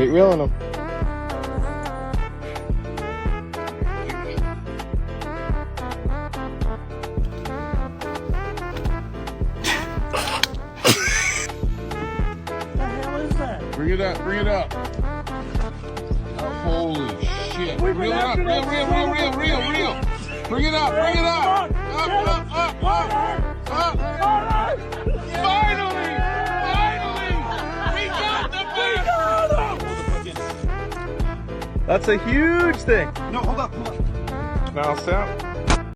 Keep reeling them. Bring it up, bring it up. Oh, holy shit. Reel it up, reel. Bring it up, bring it up. Up. Finally! We got the fish! That's a huge thing. No, hold up. Mouse out.